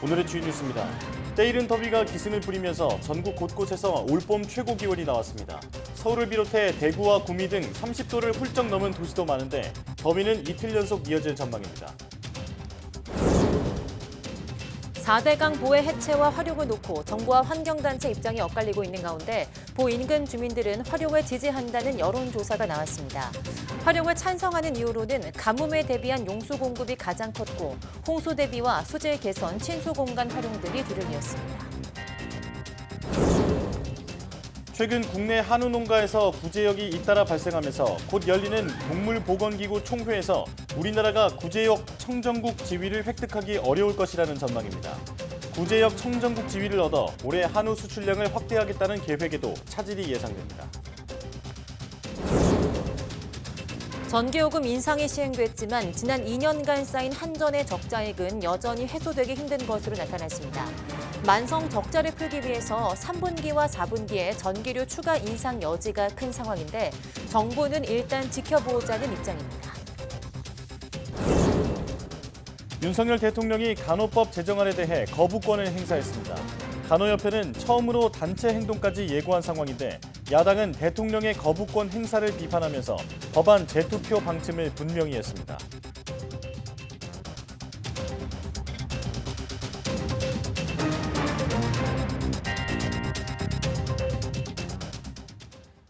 오늘의 주요 뉴스입니다. 때이른 더위가 기승을 부리면서 전국 곳곳에서 올봄 최고 기온이 나왔습니다. 서울을 비롯해 대구와 구미 등 30도를 훌쩍 넘은 도시도 많은데 더위는 이틀 연속 이어질 전망입니다. 4대강 보해 해체와 활용을 놓고 정부와 환경단체 입장이 엇갈리고 있는 가운데 보 인근 주민들은 활용을 지지한다는 여론조사가 나왔습니다. 활용을 찬성하는 이유로는 가뭄에 대비한 용수 공급이 가장 컸고 홍수 대비와 수질 개선, 친수 공간 활용 등이 뒤를 이었습니다. 최근 국내 한우 농가에서 구제역이 잇따라 발생하면서 곧 열리는 동물보건기구 총회에서 우리나라가 구제역 청정국 지위를 획득하기 어려울 것이라는 전망입니다. 구제역 청정국 지위를 얻어 올해 한우 수출량을 확대하겠다는 계획에도 차질이 예상됩니다. 전기요금 인상이 시행됐지만 지난 2년간 쌓인 한전의 적자액은 여전히 해소되기 힘든 것으로 나타났습니다. 만성 적자를 풀기 위해서 3분기와 4분기에 전기료 추가 인상 여지가 큰 상황인데 정부는 일단 지켜보자는 입장입니다. 윤석열 대통령이 간호법 제정안에 대해 거부권을 행사했습니다. 간호협회는 처음으로 단체 행동까지 예고한 상황인데 야당은 대통령의 거부권 행사를 비판하면서 법안 재투표 방침을 분명히 했습니다.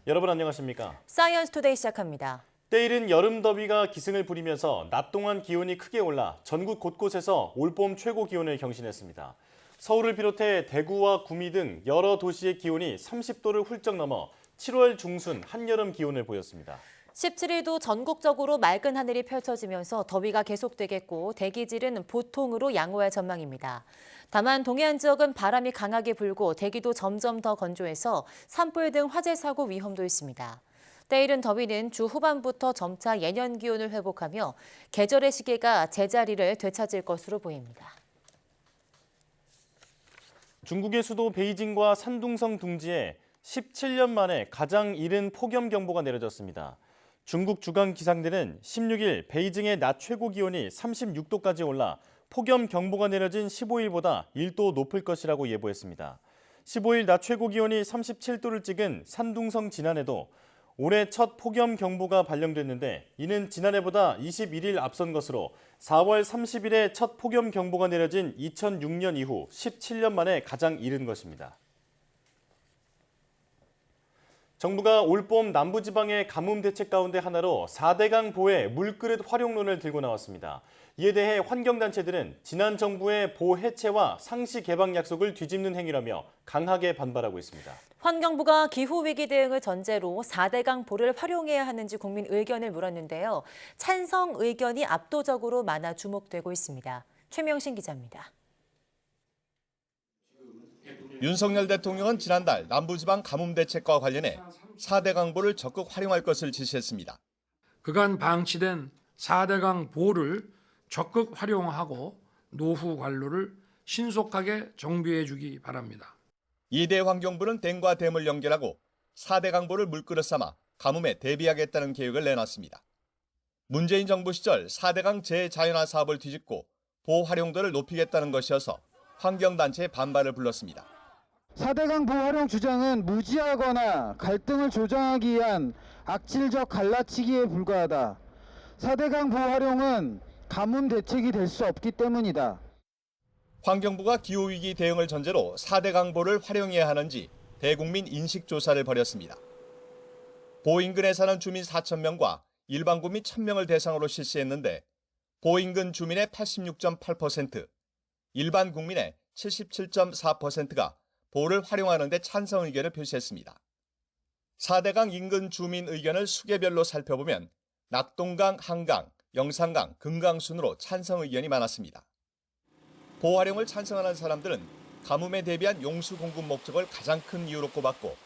여러분 안녕하십니까? 사이언스 투데이 시작합니다. 때이른 여름 더위가 기승을 부리면서 낮 동안 기온이 크게 올라 전국 곳곳에서 올봄 최고 기온을 경신했습니다. 서울을 비롯해 대구와 구미 등 여러 도시의 기온이 30도를 훌쩍 넘어 7월 중순 한여름 기온을 보였습니다. 17일도 전국적으로 맑은 하늘이 펼쳐지면서 더위가 계속되겠고 대기질은 보통으로 양호할 전망입니다. 다만 동해안 지역은 바람이 강하게 불고 대기도 점점 더 건조해서 산불 등 화재 사고 위험도 있습니다. 때이른 더위는 주 후반부터 점차 예년 기온을 회복하며 계절의 시계가 제자리를 되찾을 것으로 보입니다. 중국의 수도 베이징과 산둥성 둥지에 17년 만에 가장 이른 폭염경보가 내려졌습니다. 중국 주간 기상대는 16일 베이징의 낮 최고 기온이 36도까지 올라 폭염경보가 내려진 15일보다 1도 높을 것이라고 예보했습니다. 15일 낮 최고 기온이 37도를 찍은 산둥성 진안에도 올해 첫 폭염경보가 발령됐는데 이는 지난해보다 21일 앞선 것으로 4월 30일에 첫 폭염경보가 내려진 2006년 이후 17년 만에 가장 이른 것입니다. 정부가 올봄 남부지방의 가뭄 대책 가운데 하나로 4대강 보해 물그릇 활용론을 들고 나왔습니다. 이에 대해 환경단체들은 지난 정부의 보 해체와 상시 개방 약속을 뒤집는 행위라며 강하게 반발하고 있습니다. 환경부가 기후위기 대응을 전제로 4대강 보를 활용해야 하는지 국민 의견을 물었는데요. 찬성 의견이 압도적으로 많아 주목되고 있습니다. 최명신 기자입니다. 윤석열 대통령은 지난달 남부지방 가뭄 대책과 관련해 4대강 보를 적극 활용할 것을 지시했습니다. 그간 방치된 4대강 보를 적극 활용하고 노후 관로를 신속하게 정비해 주기 바랍니다. 이대 환경부는 댐과 댐을 연결하고 4대강 보를 물그릇 삼아 가뭄에 대비하겠다는 계획을 내놨습니다. 문재인 정부 시절 4대강 재자연화 사업을 뒤집고 보 활용도를 높이겠다는 것이어서 환경단체의 반발을 불렀습니다. 4대강 보호 활용 주장은 무지하거나 갈등을 조장하기 위한 악질적 갈라치기에 불과하다. 4대강 보호 활용은 가뭄 대책이 될 수 없기 때문이다. 환경부가 기후위기 대응을 전제로 4대강 보를 활용해야 하는지 대국민 인식조사를 벌였습니다. 보 인근에 사는 주민 4,000명과 일반 국민 1,000명을 대상으로 실시했는데 보 인근 주민의 86.8%, 일반 국민의 77.4%가 보를 활용하는 데 찬성 의견을 표시했습니다. 4대강 인근 주민 의견을 수계별로 살펴보면 낙동강, 한강, 영산강, 금강 순으로 찬성 의견이 많았습니다. 보 활용을 찬성하는 사람들은 가뭄에 대비한 용수 공급 목적을 가장 큰 이유로 꼽았고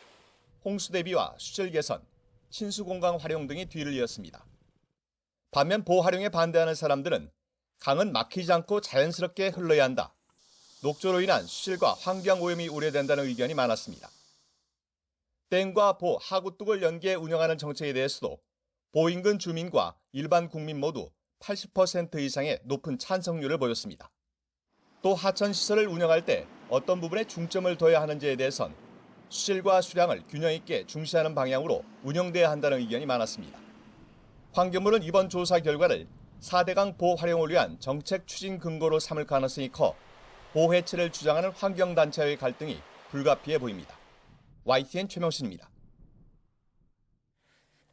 홍수 대비와 수질 개선, 친수 공간 활용 등이 뒤를 이었습니다. 반면 보 활용에 반대하는 사람들은 강은 막히지 않고 자연스럽게 흘러야 한다. 녹조로 인한 수질과 환경 오염이 우려된다는 의견이 많았습니다. 댐과 보, 하구둑을 연계해 운영하는 정책에 대해서도 보 인근 주민과 일반 국민 모두 80% 이상의 높은 찬성률을 보였습니다. 또 하천 시설을 운영할 때 어떤 부분에 중점을 둬야 하는지에 대해선 수질과 수량을 균형 있게 중시하는 방향으로 운영돼야 한다는 의견이 많았습니다. 환경부는 이번 조사 결과를 4대강 보호 활용을 위한 정책 추진 근거로 삼을 가능성이 커 보호 해체를 주장하는 환경단체와의 갈등이 불가피해 보입니다. YTN 최명신입니다.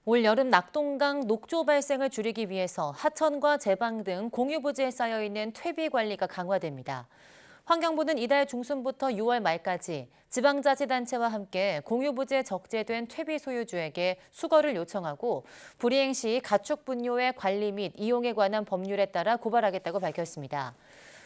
올 여름 낙동강 녹조 발생을 줄이기 위해서 하천과 제방 등 공유부지에 쌓여있는 퇴비 관리가 강화됩니다. 환경부는 이달 중순부터 6월 말까지 지방자치단체와 함께 공유부지에 적재된 퇴비 소유주에게 수거를 요청하고 불이행 시 가축 분뇨의 관리 및 이용에 관한 법률에 따라 고발하겠다고 밝혔습니다.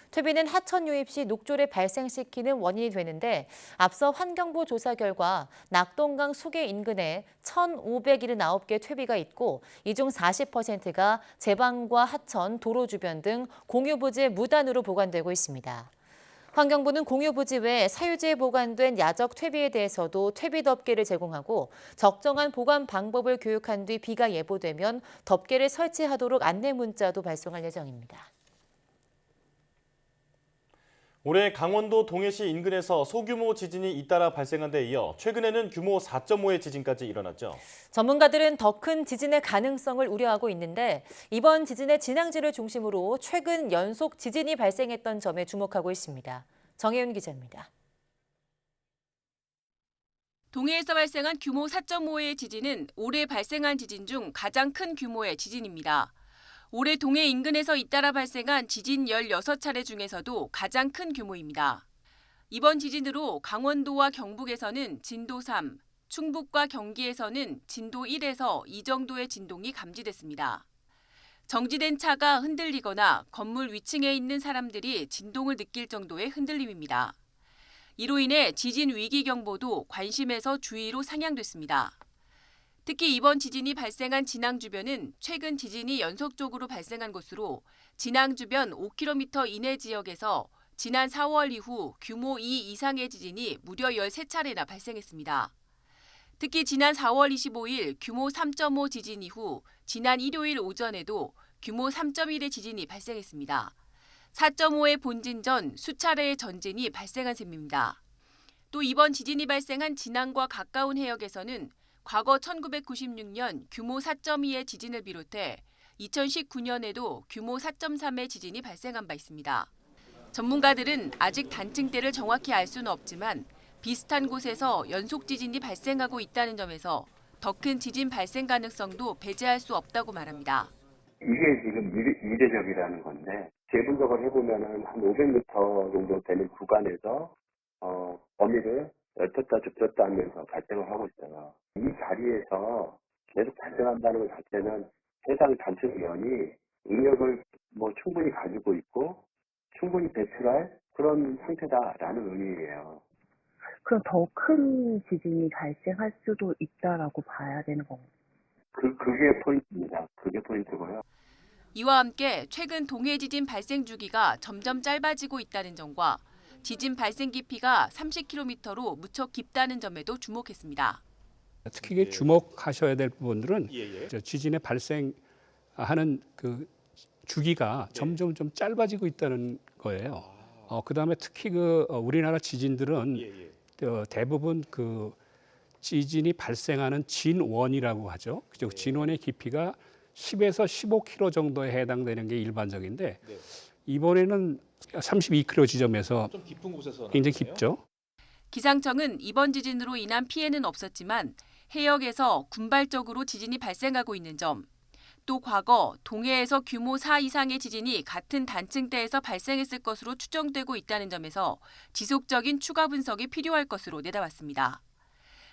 퇴비는 하천 유입 시 녹조를 발생시키는 원인이 되는데 앞서 환경부 조사 결과 낙동강 수계 인근에 1,579개 퇴비가 있고 이 중 40%가 제방과 하천, 도로 주변 등 공유부지에 무단으로 보관되고 있습니다. 환경부는 공유부지 외 사유지에 보관된 야적 퇴비에 대해서도 퇴비 덮개를 제공하고 적정한 보관 방법을 교육한 뒤 비가 예보되면 덮개를 설치하도록 안내 문자도 발송할 예정입니다. 올해 강원도 동해시 인근에서 소규모 지진이 잇따라 발생한 데 이어 최근에는 규모 4.5의 지진까지 일어났죠. 전문가들은 더 큰 지진의 가능성을 우려하고 있는데 이번 지진의 진앙지를 중심으로 최근 연속 지진이 발생했던 점에 주목하고 있습니다. 정혜윤 기자입니다. 동해에서 발생한 규모 4.5의 지진은 올해 발생한 지진 중 가장 큰 규모의 지진입니다. 올해 동해 인근에서 잇따라 발생한 지진 16차례 중에서도 가장 큰 규모입니다. 이번 지진으로 강원도와 경북에서는 진도 3, 충북과 경기에서는 진도 1에서 2 정도의 진동이 감지됐습니다. 정지된 차가 흔들리거나 건물 위층에 있는 사람들이 진동을 느낄 정도의 흔들림입니다. 이로 인해 지진 위기 경보도 관심에서 주의로 상향됐습니다. 특히 이번 지진이 발생한 진앙 주변은 최근 지진이 연속적으로 발생한 곳으로 진앙 주변 5km 이내 지역에서 지난 4월 이후 규모 2 이상의 지진이 무려 13차례나 발생했습니다. 특히 지난 4월 25일 규모 3.5 지진 이후 지난 일요일 오전에도 규모 3.1의 지진이 발생했습니다. 4.5의 본진 전 수차례의 전진이 발생한 셈입니다. 또 이번 지진이 발생한 진앙과 가까운 해역에서는 과거 1996년 규모 4.2의 지진을 비롯해 2019년에도 규모 4.3의 지진이 발생한 바 있습니다. 전문가들은 아직 단층대를 정확히 알 수는 없지만 비슷한 곳에서 연속 지진이 발생하고 있다는 점에서 더 큰 지진 발생 가능성도 배제할 수 없다고 말합니다. 이게 지금 미래적이라는 건데 재분석을 해보면은 한 500m 정도 되는 구간에서 범위를 넓혔다 좁혔다 하면서 발생을 하고 있어요. 이 자리에서 계속 발생한다는 것 자체는 해당 단층면이 응력을 충분히 가지고 있고 충분히 배출할 그런 상태다라는 의미예요. 그럼 더 큰 지진이 발생할 수도 있다라고 봐야 되는 건가요? 그게 포인트입니다. 그게 포인트고요. 이와 함께 최근 동해 지진 발생 주기가 점점 짧아지고 있다는 점과 지진 발생 깊이가 30km로 무척 깊다는 점에도 주목했습니다. 특히 주목하셔야 될 부분들은 지진의 발생하는 그 주기가 점점 좀 짧아지고 있다는 거예요. 그다음에 특히 우리나라 지진들은 대부분 그 지진이 발생하는 진원이라고 하죠. 그죠? 진원의 깊이가 10에서 15km 정도에 해당되는 게 일반적인데 이번에는 32km 지점에서 좀 깊은 곳에서 굉장히 깊죠. 기상청은 이번 지진으로 인한 피해는 없었지만 해역에서 군발적으로 지진이 발생하고 있는 점, 또 과거 동해에서 규모 4 이상의 지진이 같은 단층대에서 발생했을 것으로 추정되고 있다는 점에서 지속적인 추가 분석이 필요할 것으로 내다봤습니다.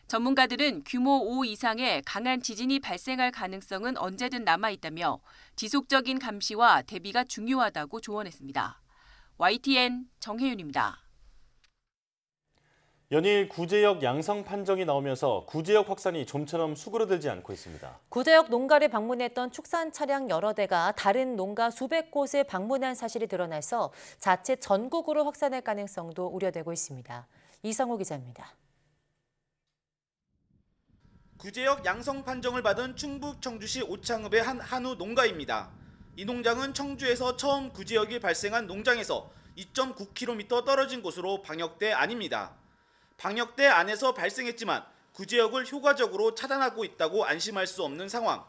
전문가들은 규모 5 이상의 강한 지진이 발생할 가능성은 언제든 남아있다며 지속적인 감시와 대비가 중요하다고 조언했습니다. YTN 정혜윤입니다. 연일 구제역 양성 판정이 나오면서 구제역 확산이 좀처럼 수그러들지 않고 있습니다. 구제역 농가를 방문했던 축산 차량 여러 대가 다른 농가 수백 곳을 방문한 사실이 드러나서 자칫 전국으로 확산할 가능성도 우려되고 있습니다. 이상호 기자입니다. 구제역 양성 판정을 받은 충북 청주시 오창읍의 한 한우 농가입니다. 이 농장은 청주에서 처음 구제역이 발생한 농장에서 2.9km 떨어진 곳으로 방역대 안입니다. 방역대 안에서 발생했지만 구제역을 효과적으로 차단하고 있다고 안심할 수 없는 상황.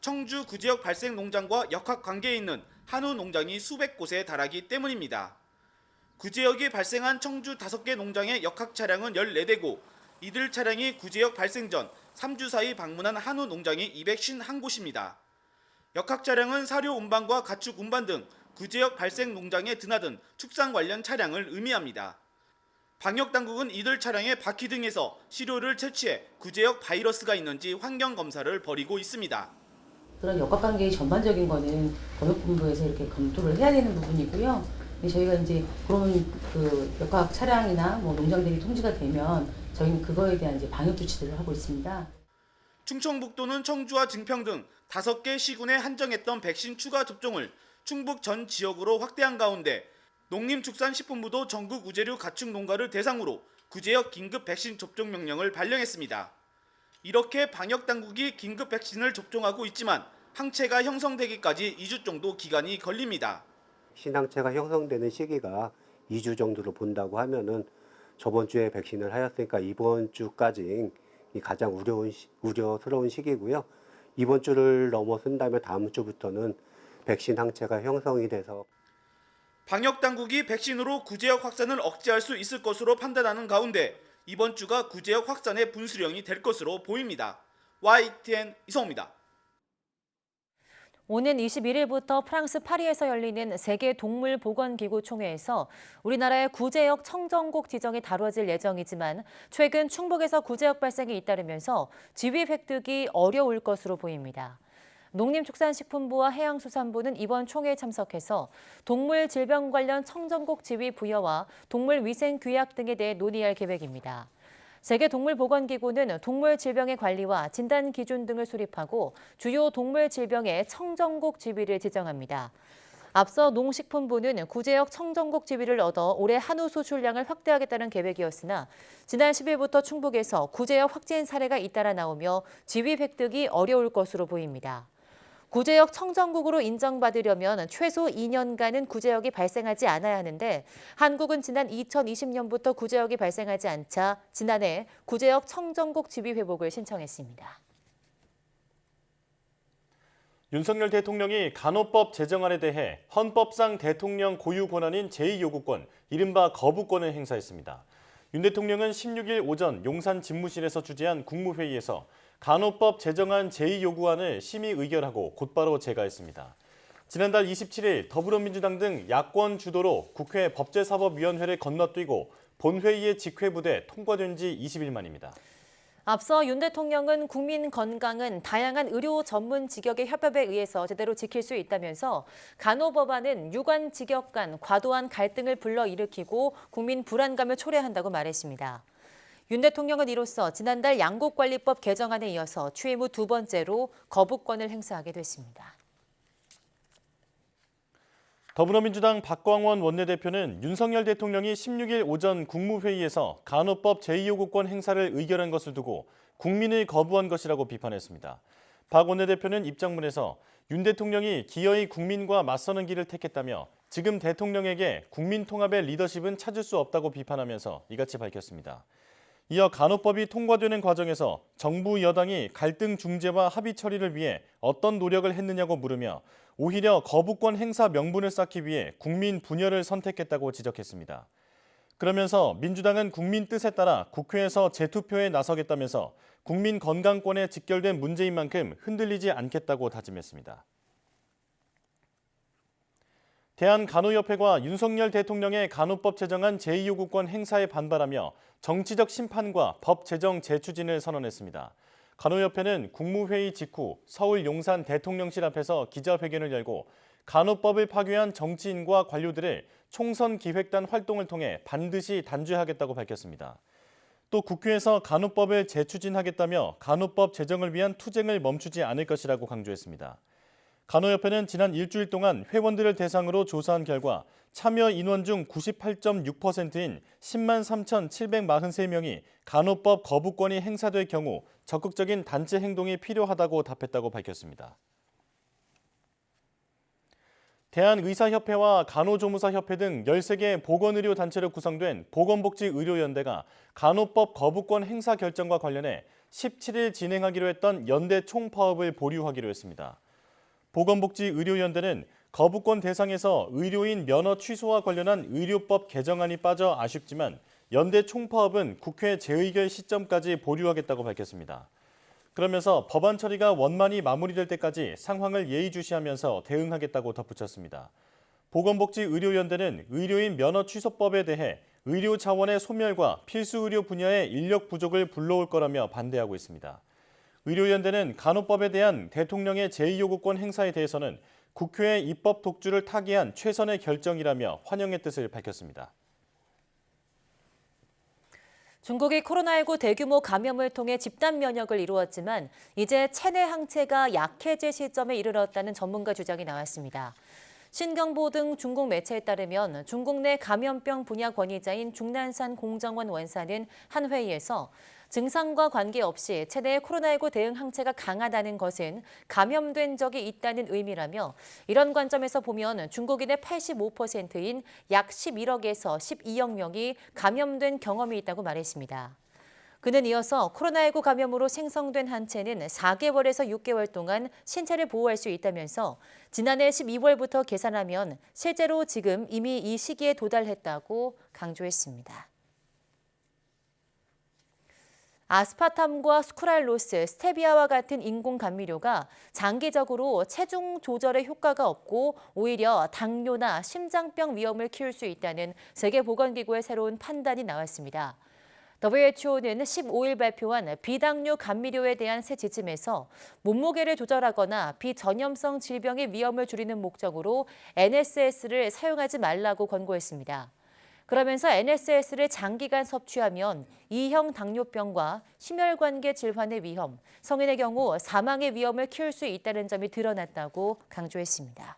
청주 구제역 발생 농장과 역학관계에 있는 한우 농장이 수백 곳에 달하기 때문입니다. 구제역이 발생한 청주 5개 농장의 역학 차량은 14대고 이들 차량이 구제역 발생 전 3주 사이 방문한 한우 농장이 251곳입니다. 역학 차량은 사료 운반과 가축 운반 등 구제역 발생 농장에 드나든 축산 관련 차량을 의미합니다. 방역당국은 이들 차량의 바퀴 등에서 시료를 채취해 구제역 바이러스가 있는지 환경 검사를 벌이고 있습니다. 그런 역학관계의 전반적인 거는 검역본부에서 이렇게 검토를 해야 되는 부분이고요. 저희가 이제 그러면 그 역학 차량이나 뭐 농장들이 통지가 되면 저희는 그거에 대한 이제 방역 조치들을 하고 있습니다. 충청북도는 청주와 증평 등 5개 시군에 한정했던 백신 추가 접종을 충북 전 지역으로 확대한 가운데 농림축산식품부도 전국 우제류 가축 농가를 대상으로 구제역 긴급 백신 접종 명령을 발령했습니다. 이렇게 방역당국이 긴급 백신을 접종하고 있지만 항체가 형성되기까지 2주 정도 기간이 걸립니다. 신항체가 형성되는 시기가 2주 정도로 본다고 하면은 저번 주에 백신을 하였으니까 이번 주까지 가장 우려스러운 시기고요. 이번 주를 넘어선다면 다음 주부터는 백신 항체가 형성이 돼서 방역당국이 백신으로 구제역 확산을 억제할 수 있을 것으로 판단하는 가운데 이번 주가 구제역 확산의 분수령이 될 것으로 보입니다. YTN 이성호입니다. 오는 21일부터 프랑스 파리에서 열리는 세계동물보건기구 총회에서 우리나라의 구제역 청정국 지정이 다뤄질 예정이지만 최근 충북에서 구제역 발생이 잇따르면서 지위 획득이 어려울 것으로 보입니다. 농림축산식품부와 해양수산부는 이번 총회에 참석해서 동물 질병 관련 청정국 지위 부여와 동물 위생 규약 등에 대해 논의할 계획입니다. 세계동물보건기구는 동물 질병의 관리와 진단 기준 등을 수립하고 주요 동물 질병의 청정국 지위를 지정합니다. 앞서 농식품부는 구제역 청정국 지위를 얻어 올해 한우 수출량을 확대하겠다는 계획이었으나 지난 10일부터 충북에서 구제역 확진 사례가 잇따라 나오며 지위 획득이 어려울 것으로 보입니다. 구제역 청정국으로 인정받으려면 최소 2년간은 구제역이 발생하지 않아야 하는데 한국은 지난 2020년부터 구제역이 발생하지 않자 지난해 구제역 청정국 지위 회복을 신청했습니다. 윤석열 대통령이 간호법 제정안에 대해 헌법상 대통령 고유 권한인 제2요구권, 이른바 거부권을 행사했습니다. 윤 대통령은 16일 오전 용산 집무실에서 주재한 국무회의에서 간호법 제정안 제2요구안을 심의 의결하고 곧바로 제가했습니다. 지난달 27일 더불어민주당 등 야권 주도로 국회 법제사법위원회를 건너뛰고 본회의의 직회부돼 통과된 지 20일 만입니다. 앞서 윤 대통령은 국민 건강은 다양한 의료 전문 직역의 협업에 의해서 제대로 지킬 수 있다면서 간호법안은 유관 직역 간 과도한 갈등을 불러일으키고 국민 불안감을 초래한다고 말했습니다. 윤 대통령은 이로써 지난달 양곡관리법 개정안에 이어서 취임 후 2번째로 거부권을 행사하게 됐습니다. 더불어민주당 박광원 원내대표는 윤석열 대통령이 16일 오전 국무회의에서 간호법 제2요구권 행사를 의결한 것을 두고 국민을 거부한 것이라고 비판했습니다. 박 원내대표는 입장문에서 윤 대통령이 기어이 국민과 맞서는 길을 택했다며 지금 대통령에게 국민 통합의 리더십은 찾을 수 없다고 비판하면서 이같이 밝혔습니다. 이어 간호법이 통과되는 과정에서 정부 여당이 갈등 중재와 합의 처리를 위해 어떤 노력을 했느냐고 물으며 오히려 거부권 행사 명분을 쌓기 위해 국민 분열을 선택했다고 지적했습니다. 그러면서 민주당은 국민 뜻에 따라 국회에서 재투표에 나서겠다면서 국민 건강권에 직결된 문제인 만큼 흔들리지 않겠다고 다짐했습니다. 대한간호협회가 윤석열 대통령의 간호법 제정안 제2요구권 행사에 반발하며 정치적 심판과 법 제정 재추진을 선언했습니다. 간호협회는 국무회의 직후 서울 용산 대통령실 앞에서 기자회견을 열고 간호법을 파괴한 정치인과 관료들을 총선 기획단 활동을 통해 반드시 단죄하겠다고 밝혔습니다. 또 국회에서 간호법을 재추진하겠다며 간호법 제정을 위한 투쟁을 멈추지 않을 것이라고 강조했습니다. 간호협회는 지난 일주일 동안 회원들을 대상으로 조사한 결과 참여 인원 중 98.6%인 10만 3,743명이 간호법 거부권이 행사될 경우 적극적인 단체 행동이 필요하다고 답했다고 밝혔습니다. 대한의사협회와 간호조무사협회 등 13개 보건의료 단체로 구성된 보건복지의료연대가 간호법 거부권 행사 결정과 관련해 17일 진행하기로 했던 연대 총파업을 보류하기로 했습니다. 보건복지의료연대는 거부권 대상에서 의료인 면허 취소와 관련한 의료법 개정안이 빠져 아쉽지만 연대 총파업은 국회 재의결 시점까지 보류하겠다고 밝혔습니다. 그러면서 법안 처리가 원만히 마무리될 때까지 상황을 예의주시하면서 대응하겠다고 덧붙였습니다. 보건복지의료연대는 의료인 면허 취소법에 대해 의료 자원의 소멸과 필수 의료 분야의 인력 부족을 불러올 거라며 반대하고 있습니다. 의료연대는 간호법에 대한 대통령의 제2요구권 행사에 대해서는 국회의 입법 독주를 타개한 최선의 결정이라며 환영의 뜻을 밝혔습니다. 중국이 코로나19 대규모 감염을 통해 집단 면역을 이루었지만 이제 체내 항체가 약해질 시점에 이르렀다는 전문가 주장이 나왔습니다. 신경보 등 중국 매체에 따르면 중국 내 감염병 분야 권위자인 중난산 공정원 원사는 한 회의에서 증상과 관계없이 체내의 코로나19 대응 항체가 강하다는 것은 감염된 적이 있다는 의미라며 이런 관점에서 보면 중국인의 85%인 약 11억에서 12억 명이 감염된 경험이 있다고 말했습니다. 그는 이어서 코로나19 감염으로 생성된 항체는 4개월에서 6개월 동안 신체를 보호할 수 있다면서 지난해 12월부터 계산하면 실제로 지금 이미 이 시기에 도달했다고 강조했습니다. 아스파탐과 스쿠랄로스, 스테비아와 같은 인공 감미료가 장기적으로 체중 조절에 효과가 없고 오히려 당뇨나 심장병 위험을 키울 수 있다는 세계보건기구의 새로운 판단이 나왔습니다. WHO는 15일 발표한 비당뇨 감미료에 대한 새 지침에서 몸무게를 조절하거나 비전염성 질병의 위험을 줄이는 목적으로 NSS를 사용하지 말라고 권고했습니다. 그러면서 NSS를 장기간 섭취하면 2형 당뇨병과 심혈관계 질환의 위험, 성인의 경우 사망의 위험을 키울 수 있다는 점이 드러났다고 강조했습니다.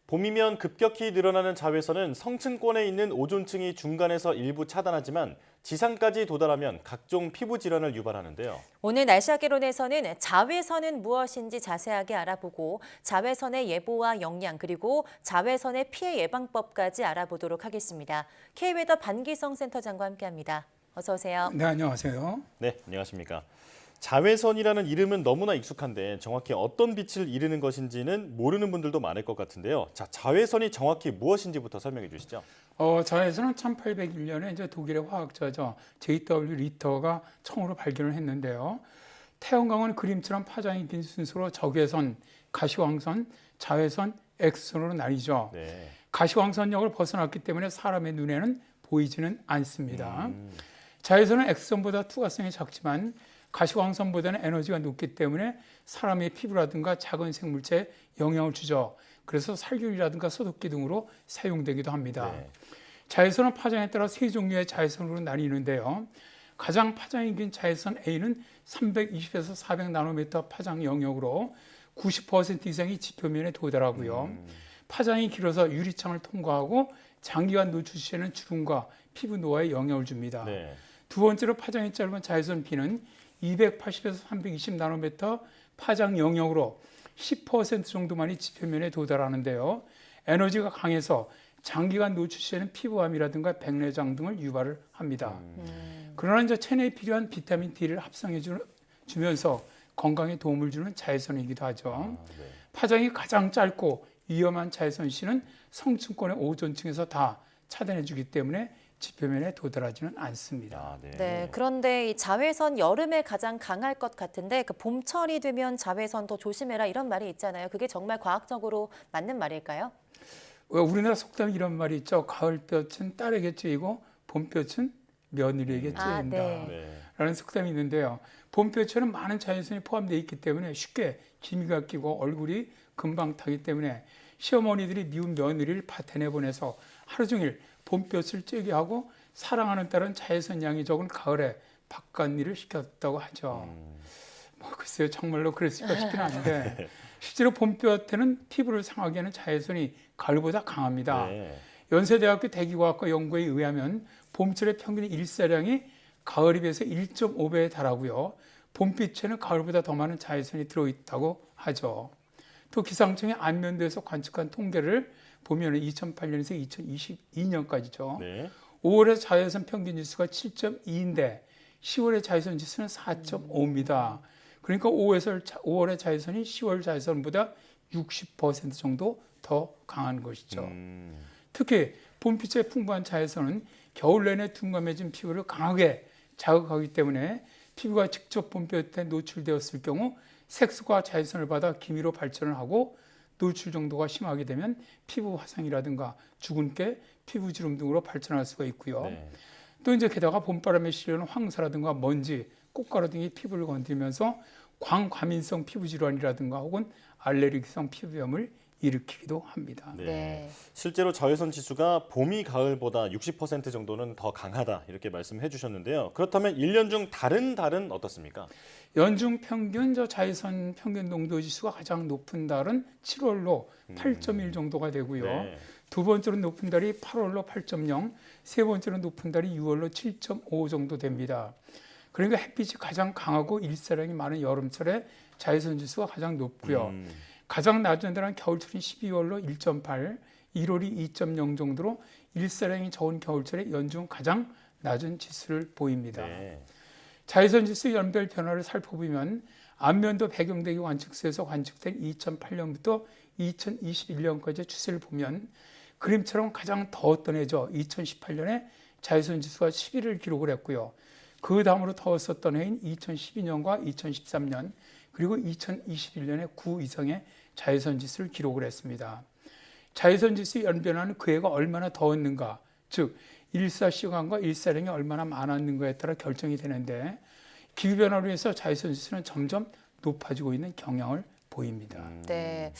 봄이면 급격히 늘어나는 자외선은 성층권에 있는 오존층이 중간에서 일부 차단하지만 지상까지 도달하면 각종 피부 질환을 유발하는데요. 오늘 날씨학개론에서는 자외선은 무엇인지 자세하게 알아보고 자외선의 예보와 영향 그리고 자외선의 피해 예방법까지 알아보도록 하겠습니다. K웨더 반기성 센터장과 함께합니다. 어서 오세요. 네, 안녕하세요. 네, 안녕하십니까. 자외선이라는 이름은 너무나 익숙한데 정확히 어떤 빛을 이르는 것인지는 모르는 분들도 많을 것 같은데요. 자, 자외선이 정확히 무엇인지부터 설명해 주시죠. 자외선은 1801년에 이제 독일의 화학자죠. J.W. 리터가 처음으로 발견을 했는데요. 태양광은 그림처럼 파장이 긴 순서로 적외선, 가시광선, 자외선, X선으로 나뉘죠. 네. 가시광선역을 벗어났기 때문에 사람의 눈에는 보이지는 않습니다. 자외선은 X선보다 투과성이 작지만 가시광선보다는 에너지가 높기 때문에 사람의 피부라든가 작은 생물체에 영향을 주죠. 그래서 살균이라든가 소독기 등으로 사용되기도 합니다. 네. 자외선은 파장에 따라 세 종류의 자외선으로 나뉘는데요. 가장 파장이 긴 자외선 A는 320에서 400나노미터 파장 영역으로 90% 이상이 지표면에 도달하고요. 파장이 길어서 유리창을 통과하고 장기간 노출 시에는 주름과 피부 노화에 영향을 줍니다. 네. 두 번째로 파장이 짧은 자외선 B는 280에서 320나노미터 파장 영역으로 10% 정도만이 지표면에 도달하는데요. 에너지가 강해서 장기간 노출 시에는 피부암이라든가 백내장 등을 유발을 합니다. 그러나 이제 체내에 필요한 비타민 D를 합성해 주면서 건강에 도움을 주는 자외선이기도 하죠. 네. 파장이 가장 짧고 위험한 자외선 C는 성층권의 오존층에서 다 차단해 주기 때문에 지표면에 도달하지는 않습니다. 네, 그런데 이 자외선 여름에 가장 강할 것 같은데 그 봄철이 되면 자외선 더 조심해라 이런 말이 있잖아요. 그게 정말 과학적으로 맞는 말일까요? 우리나라 속담에 이런 말이 있죠. 가을볕은 딸에게 쬐이고 봄볕은 며느리에게 쬐인다. 네. 라는 속담이 있는데요. 봄볕에는 많은 자외선이 포함되어 있기 때문에 쉽게 기미가 끼고 얼굴이 금방 타기 때문에 시어머니들이 미운 며느리를 밭에 내보내서 하루 종일 봄볕을 쬐게 하고 사랑하는 딸은 자외선 양이 적은 가을에 바깥일을 시켰다고 하죠. 글쎄요, 정말로 그랬을까 싶긴 한데 실제로 봄볕에는 피부를 상하게 하는 자외선이 가을보다 강합니다. 네. 연세대학교 대기과학과 연구에 의하면 봄철의 평균 일사량이 가을에 비해서 1.5배에 달하고요. 봄빛에는 가을보다 더 많은 자외선이 들어있다고 하죠. 또 기상청의 안면도에서 관측한 통계를 보면 2008년에서 2022년까지죠. 네. 5월의 자외선 평균 지수가 7.2인데 10월의 자외선 지수는 4.5입니다. 그러니까 5월의 자외선이 10월 자외선보다 60% 정도 더 강한 것이죠. 특히 봄빛의 풍부한 자외선은 겨울 내내 둔감해진 피부를 강하게 자극하기 때문에 피부가 직접 봄볕에 노출되었을 경우 색소가 자외선을 받아 기미로 발전을 하고 노출 정도가 심하게 되면 피부 화상이라든가 주근깨, 피부 주름 등으로 발전할 수가 있고요. 네. 또 이제 게다가 봄바람에 실려오는 황사라든가 먼지, 꽃가루 등이 피부를 건드리면서 광과민성 피부 질환이라든가 혹은 알레르기성 피부염을 일으키기도 합니다. 네. 네. 실제로 자외선 지수가 봄이 가을보다 60% 정도는 더 강하다 이렇게 말씀해 주셨는데요. 그렇다면 1년 중 다른 달은 어떻습니까? 연중 평균 자외선 평균 농도 지수가 가장 높은 달은 7월로 8.1 정도가 되고요. 네. 두 번째로 높은 달이 8월로 8.0, 세 번째로 높은 달이 6월로 7.5 정도 됩니다. 그러니까 햇빛이 가장 강하고 일사량이 많은 여름철에 자외선 지수가 가장 높고요. 가장 낮은 달은 겨울철인 12월로 1.8, 1월이 2.0 정도로 일사량이 적은 겨울철에 연중 가장 낮은 지수를 보입니다. 네. 자외선 지수 연별 변화를 살펴보면 안면도 배경대기 관측소에서 관측된 2008년부터 2021년까지의 추세를 보면 그림처럼 가장 더웠던 해죠. 2018년에 자외선 지수가 11을 기록을 했고요. 그 다음으로 더웠었던 해인 2012년과 2013년 그리고 2021년에 9 이상의 자외선 지수를 기록을 했습니다. 자외선 지수 연변화는 그 해가 얼마나 더웠는가, 즉 일사시간과 일사량이 얼마나 많았는가에 따라 결정이 되는데 기후변화로 해서 자외선 지수는 점점 높아지고 있는 경향을 보입니다. 네,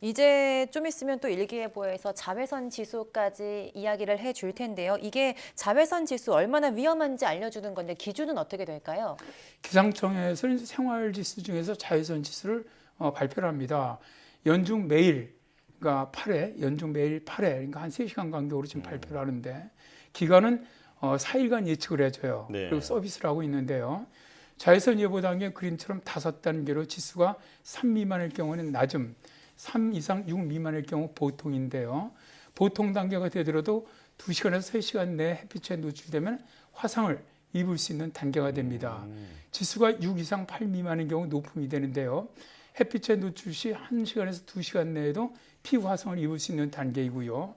이제 좀 있으면 또 일기예보에서 자외선 지수까지 이야기를 해줄 텐데요. 이게 자외선 지수 얼마나 위험한지 알려주는 건데 기준은 어떻게 될까요? 기상청에서 생활 지수 중에서 자외선 지수를 발표를 합니다. 연중 매일, 그러니까 8회, 연중 매일 8회, 그러니까 한 3시간 간격으로 지금 발표를 하는데 기간은 4일간 예측을 해줘요. 네. 그리고 서비스를 하고 있는데요. 자외선 예보 단계 그림처럼 5단계로 지수가 3 미만일 경우는 낮음, 3 이상 6 미만일 경우 보통인데요. 보통 단계가 되더라도 2시간에서 3시간 내에 햇빛에 노출되면 화상을 입을 수 있는 단계가 됩니다. 지수가 6 이상 8 미만인 경우 높음이 되는데요. 햇빛에 노출 시 1시간에서 2시간 내에도 피부 화상을 입을 수 있는 단계이고요.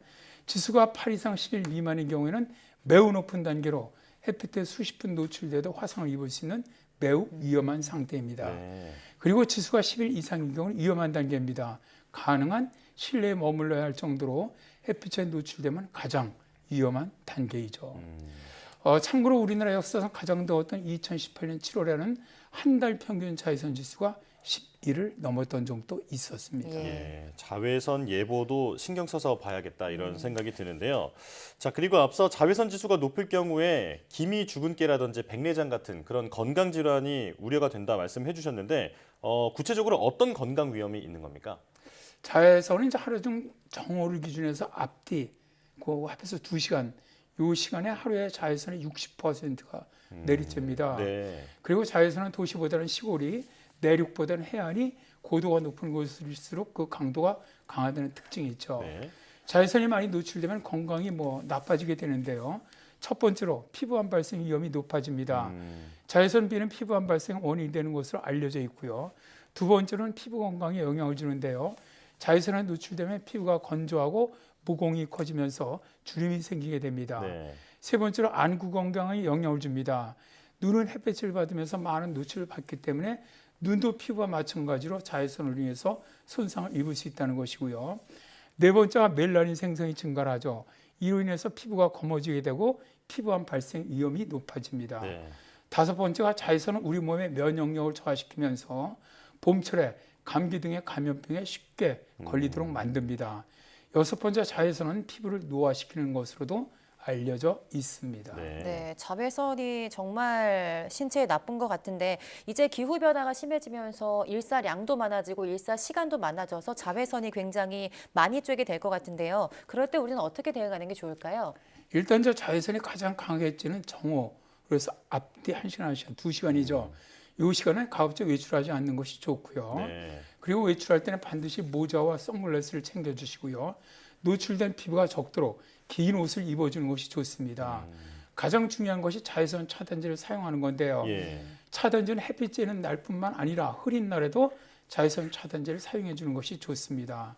지수가 8 이상 11 미만인 경우에는 매우 높은 단계로 햇빛에 수십 분 노출돼도 화상을 입을 수 있는 매우 위험한 상태입니다. 네. 그리고 지수가 11 이상인 경우는 위험한 단계입니다. 가능한 실내에 머물러야 할 정도로 햇빛에 노출되면 가장 위험한 단계이죠. 참고로 우리나라 역사상 가장 더웠던 2018년 7월에는 한 달 평균 자외선 지수가 11을 넘었던 적도 있었습니다. 예, 자외선 예보도 신경 써서 봐야겠다 이런 생각이 드는데요. 자, 그리고 앞서 자외선 지수가 높을 경우에 기미 주근깨라든지 백내장 같은 그런 건강 질환이 우려가 된다 말씀해 주셨는데 구체적으로 어떤 건강 위험이 있는 겁니까? 자외선은 이제 하루 중 정오를 기준해서 앞뒤 그 합해서 2시간 이 시간에 하루에 자외선의 60%가 내리쬐입니다. 네. 그리고 자외선은 도시보다는 시골이 내륙보다는 해안이 고도가 높은 곳일수록 그 강도가 강하다는 특징이 있죠. 네. 자외선이 많이 노출되면 건강이 나빠지게 되는데요. 첫 번째로 피부암 발생 위험이 높아집니다. 자외선 비는 피부암 발생 원인이 되는 것으로 알려져 있고요. 두 번째로는 피부 건강에 영향을 주는데요. 자외선에 노출되면 피부가 건조하고 모공이 커지면서 주름이 생기게 됩니다. 네. 세 번째로 안구 건강에 영향을 줍니다. 눈은 햇빛을 받으면서 많은 노출을 받기 때문에 눈도 피부와 마찬가지로 자외선을 인해서 손상을 입을 수 있다는 것이고요. 네 번째가 멜라닌 생성이 증가하죠. 이로 인해서 피부가 검어지게 되고 피부암 발생 위험이 높아집니다. 네. 다섯 번째가 자외선은 우리 몸의 면역력을 저하시키면서 봄철에 감기 등의 감염병에 쉽게 걸리도록 만듭니다. 여섯 번째, 자외선은 피부를 노화시키는 것으로도 알려져 있습니다. 네, 자외선이 정말 신체에 나쁜 것 같은데 이제 기후 변화가 심해지면서 일사량도 많아지고 일사 시간도 많아져서 자외선이 굉장히 많이 쬐게 될 것 같은데요. 그럴 때 우리는 어떻게 대응하는 게 좋을까요? 일단 자외선이 가장 강하게 찌는 정오를 그래서 앞뒤 1시간, 1시간, 2시간이죠. 이 시간에 가급적 외출하지 않는 것이 좋고요. 네. 그리고 외출할 때는 반드시 모자와 선글라스를 챙겨주시고요. 노출된 피부가 적도록 긴 옷을 입어주는 것이 좋습니다. 가장 중요한 것이 자외선 차단제를 사용하는 건데요. 예. 차단제는 햇빛 쬐는 날뿐만 아니라 흐린 날에도 자외선 차단제를 사용해 주는 것이 좋습니다.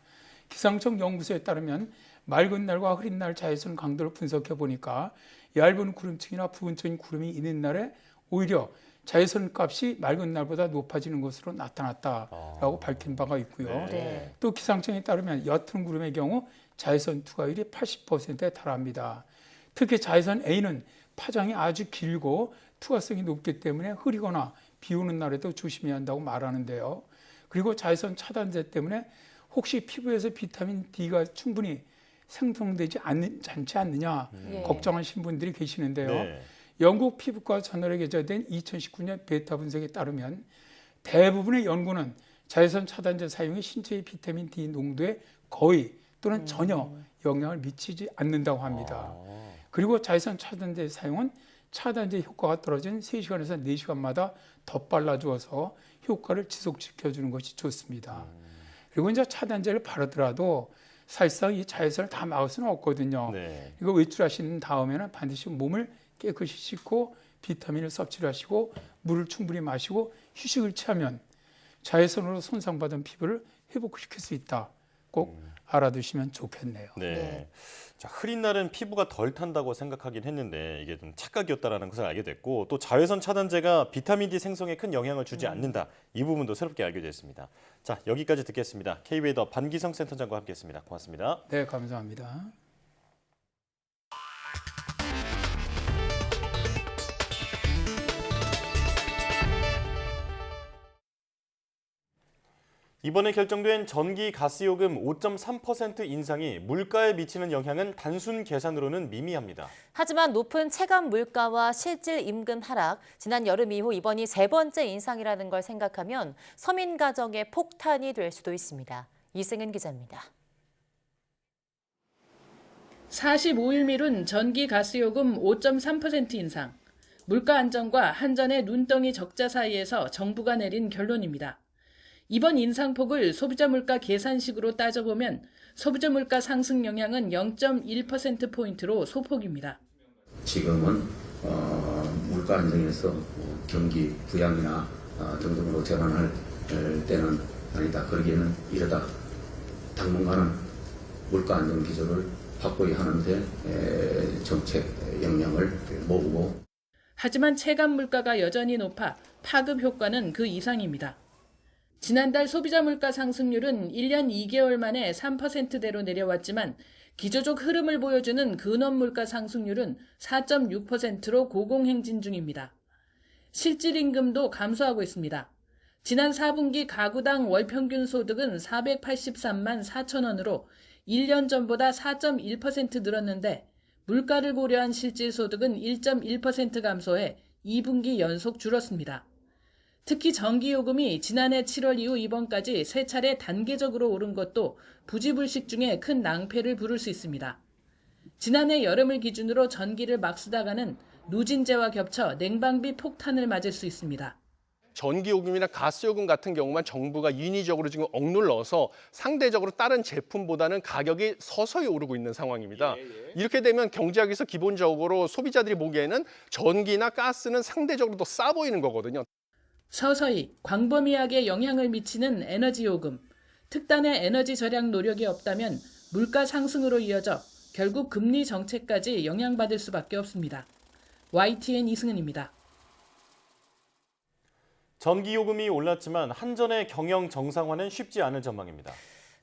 기상청 연구소에 따르면 맑은 날과 흐린 날 자외선 강도를 분석해 보니까 얇은 구름층이나 부분적인 구름이 있는 날에 오히려 자외선 값이 맑은 날보다 높아지는 것으로 나타났다라고 밝힌 바가 있고요. 네. 또 기상청에 따르면 옅은 구름의 경우 자외선 투과율이 80%에 달합니다. 특히 자외선 A는 파장이 아주 길고 투과성이 높기 때문에 흐리거나 비 오는 날에도 조심해야 한다고 말하는데요. 그리고 자외선 차단제 때문에 혹시 피부에서 비타민 D가 충분히 생성되지 않지 않느냐 걱정하시는 분들이 계시는데요. 네. 영국 피부과 저널에 게재된 2019년 베타 분석에 따르면 대부분의 연구는 자외선 차단제 사용이 신체의 비타민 D 농도에 거의 또는 전혀 영향을 미치지 않는다고 합니다. 그리고 자외선 차단제 사용은 차단제 효과가 떨어진 3시간에서 4시간마다 덧발라주어서 효과를 지속시켜주는 것이 좋습니다. 그리고 이제 차단제를 바르더라도 사실상 이 자외선을 다 막을 수는 없거든요. 네. 이거 외출하신 다음에는 반드시 몸을 깨끗이 씻고 비타민을 섭취를 하시고 물을 충분히 마시고 휴식을 취하면 자외선으로 손상받은 피부를 회복시킬 수 있다. 꼭 알아두시면 좋겠네요. 네. 자, 흐린 날은 피부가 덜 탄다고 생각하긴 했는데 이게 좀 착각이었다라는 것을 알게 됐고 또 자외선 차단제가 비타민 D 생성에 큰 영향을 주지 않는다. 이 부분도 새롭게 알게 됐습니다. 자, 여기까지 듣겠습니다. K-웨더 반기성 센터장과 함께했습니다. 고맙습니다. 네, 감사합니다. 이번에 결정된 전기 가스요금 5.3% 인상이 물가에 미치는 영향은 단순 계산으로는 미미합니다. 하지만 높은 체감 물가와 실질 임금 하락, 지난 여름 이후 이번이 3번째 인상이라는 걸 생각하면 서민 가정의 폭탄이 될 수도 있습니다. 이승은 기자입니다. 45일 미룬 전기 가스요금 5.3% 인상. 물가 안정과 한전의 눈덩이 적자 사이에서 정부가 내린 결론입니다. 이번 인상폭을 소비자 물가 계산식으로 따져보면 소비자 물가 상승 영향은 0.1%포인트로 소폭입니다. 지금은 물가 안정에서 경기 부양이나 등등으로 전환할 때는 아니다. 그러기에는 이르다. 당분간은 물가 안정 기조를 확보해야 하는데 정책 역량을 모으고. 하지만 체감 물가가 여전히 높아 파급 효과는 그 이상입니다. 지난달 소비자 물가 상승률은 1년 2개월 만에 3%대로 내려왔지만 기조적 흐름을 보여주는 근원 물가 상승률은 4.6%로 고공행진 중입니다. 실질 임금도 감소하고 있습니다. 지난 4분기 가구당 월 평균 소득은 483만 4천 원으로 1년 전보다 4.1% 늘었는데 물가를 고려한 실질 소득은 1.1% 감소해 2분기 연속 줄었습니다. 특히 전기요금이 지난해 7월 이후 이번까지 3차례 단계적으로 오른 것도 부지불식 중에 큰 낭패를 부를 수 있습니다. 지난해 여름을 기준으로 전기를 막 쓰다가는 누진제와 겹쳐 냉방비 폭탄을 맞을 수 있습니다. 전기요금이나 가스요금 같은 경우만 정부가 인위적으로 지금 억눌러서 상대적으로 다른 제품보다는 가격이 서서히 오르고 있는 상황입니다. 이렇게 되면 경제학에서 기본적으로 소비자들이 보기에는 전기나 가스는 상대적으로 더 싸 보이는 거거든요. 서서히 광범위하게 영향을 미치는 에너지 요금, 특단의 에너지 절약 노력이 없다면 물가 상승으로 이어져 결국 금리 정책까지 영향받을 수밖에 없습니다. YTN 이승은입니다. 전기요금이 올랐지만 한전의 경영 정상화는 쉽지 않을 전망입니다.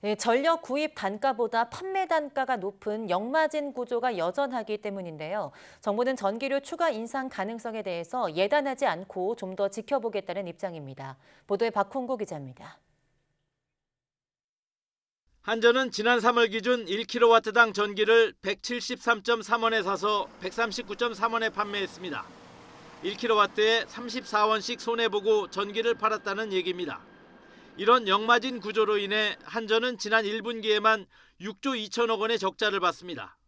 네, 전력 구입 단가보다 판매 단가가 높은 역마진 구조가 여전하기 때문인데요. 정부는 전기료 추가 인상 가능성에 대해서 예단하지 않고 좀 더 지켜보겠다는 입장입니다. 보도에 박홍구 기자입니다. 한전은 지난 3월 기준 1kW당 전기를 173.3원에 사서 139.3원에 판매했습니다. 1kW에 34원씩 손해보고 전기를 팔았다는 얘기입니다. 이런 역마진 구조로 인해 한전은 지난 1분기에만 6조 2천억 원의 적자를 봤습니다.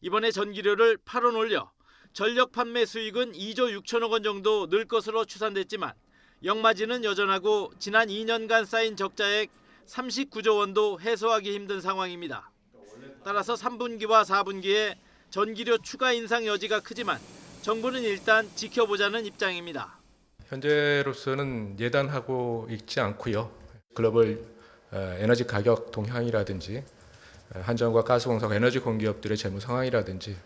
이번에 전기료를 8원 올려 전력 판매 수익은 2조 6천억 원 정도 늘 것으로 추산됐지만 역마진은 여전하고 지난 2년간 쌓인 적자액 39조 원도 해소하기 힘든 상황입니다. 따라서 3분기와 4분기에 전기료 추가 인상 여지가 크지만 정부는 일단 지켜보자는 입장입니다. 현재로서는 예단하고 있지 않고요. 글로벌 에너지 가격 동향이라든지 한전과 가스공사가 에너지 공기업들의 재무 상황이라든지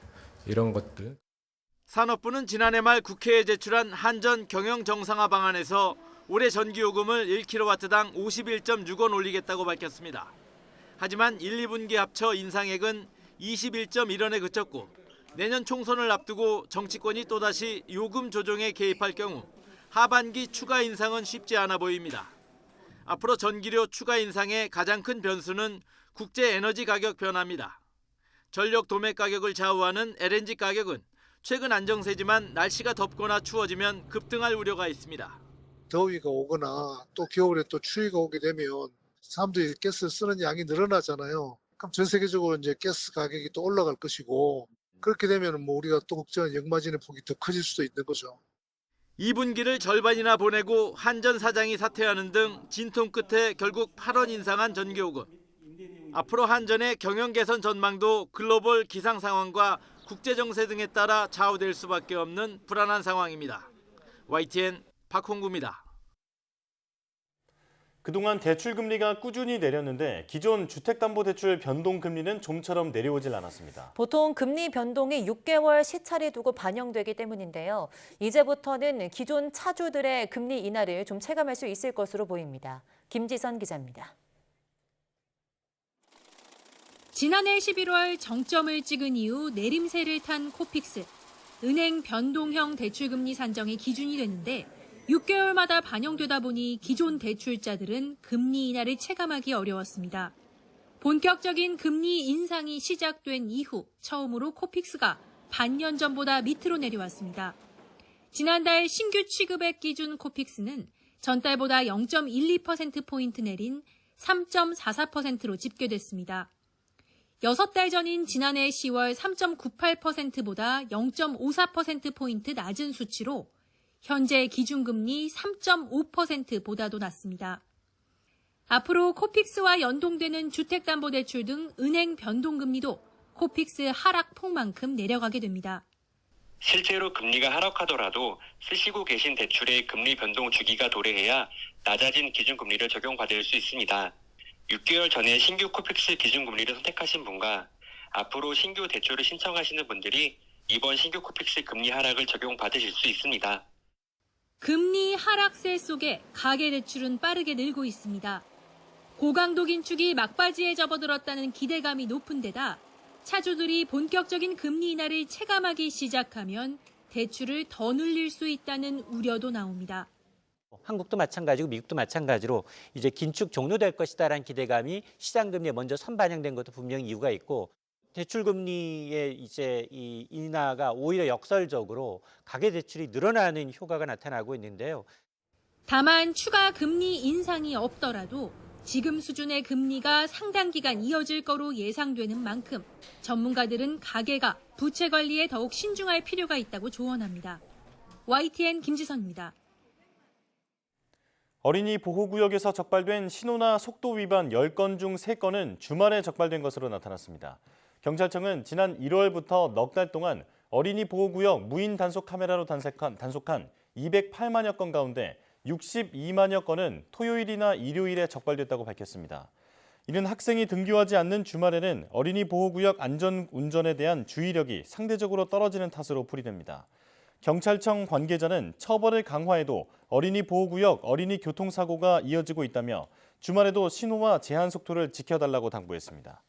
이런 것들. 산업부는 지난해 말 국회에 제출한 한전 경영 정상화 방안에서 올해 전기요금을 1kW당 51.6원 올리겠다고 밝혔습니다. 하지만 1, 2분기 합쳐 인상액은 21.1원에 그쳤고 내년 총선을 앞두고 정치권이 또다시 요금 조정에 개입할 경우 하반기 추가 인상은 쉽지 않아 보입니다. 앞으로 전기료 추가 인상의 가장 큰 변수는 국제 에너지 가격 변화입니다. 전력 도매 가격을 좌우하는 LNG 가격은 최근 안정세지만 날씨가 덥거나 추워지면 급등할 우려가 있습니다. 더위가 오거나 또 겨울에 또 추위가 오게 되면 사람들이 가스를 쓰는 양이 늘어나잖아요. 그럼 전 세계적으로 이제 가스 가격이 또 올라갈 것이고 그렇게 되면 뭐 우리가 또 걱정한 역마진의 폭이 더 커질 수도 있는 거죠. 2분기를 절반이나 보내고 한전 사장이 사퇴하는 등 진통 끝에 결국 8원 인상한 전기요금. 앞으로 한전의 경영 개선 전망도 글로벌 기상 상황과 국제 정세 등에 따라 좌우될 수밖에 없는 불안한 상황입니다. YTN 박홍구입니다. 그동안 대출금리가 꾸준히 내렸는데 기존 주택담보대출 변동금리는 좀처럼 내려오질 않았습니다. 보통 금리 변동이 6개월 시차를 두고 반영되기 때문인데요. 이제부터는 기존 차주들의 금리 인하를 좀 체감할 수 있을 것으로 보입니다. 김지선 기자입니다. 지난해 11월 정점을 찍은 이후 내림세를 탄 코픽스. 은행 변동형 대출금리 산정이 기준이 되는데 6개월마다 반영되다 보니 기존 대출자들은 금리 인하를 체감하기 어려웠습니다. 본격적인 금리 인상이 시작된 이후 처음으로 코픽스가 반년 전보다 밑으로 내려왔습니다. 지난달 신규 취급액 기준 코픽스는 전달보다 0.12%포인트 내린 3.44%로 집계됐습니다. 6달 전인 지난해 10월 3.98%보다 0.54%포인트 낮은 수치로 현재 기준금리 3.5%보다도 낮습니다. 앞으로 코픽스와 연동되는 주택담보대출 등 은행 변동금리도 코픽스 하락폭만큼 내려가게 됩니다. 실제로 금리가 하락하더라도 쓰시고 계신 대출의 금리 변동 주기가 도래해야 낮아진 기준금리를 적용받을 수 있습니다. 6개월 전에 신규 코픽스 기준금리를 선택하신 분과 앞으로 신규 대출을 신청하시는 분들이 이번 신규 코픽스 금리 하락을 적용받으실 수 있습니다. 금리 하락세 속에 가계대출은 빠르게 늘고 있습니다. 고강도 긴축이 막바지에 접어들었다는 기대감이 높은 데다 차주들이 본격적인 금리 인하를 체감하기 시작하면 대출을 더 늘릴 수 있다는 우려도 나옵니다. 한국도 마찬가지고 미국도 마찬가지로 이제 긴축 종료될 것이다라는 기대감이 시장 금리에 먼저 선반영된 것도 분명히 이유가 있고 대출 금리의 이제 이 인하가 오히려 역설적으로 가계 대출이 늘어나는 효과가 나타나고 있는데요. 다만 추가 금리 인상이 없더라도 지금 수준의 금리가 상당 기간 이어질 거로 예상되는 만큼 전문가들은 가계가 부채 관리에 더욱 신중할 필요가 있다고 조언합니다. YTN 김지선입니다. 어린이 보호구역에서 적발된 신호나 속도 위반 10건 중 3건은 주말에 적발된 것으로 나타났습니다. 경찰청은 지난 1월부터 넉 달 동안 어린이 보호구역 무인 단속 카메라로 단속한 208만여 건 가운데 62만여 건은 토요일이나 일요일에 적발됐다고 밝혔습니다. 이는 학생이 등교하지 않는 주말에는 어린이 보호구역 안전운전에 대한 주의력이 상대적으로 떨어지는 탓으로 풀이됩니다. 경찰청 관계자는 처벌을 강화해도 어린이 보호구역 어린이 교통사고가 이어지고 있다며 주말에도 신호와 제한 속도를 지켜달라고 당부했습니다.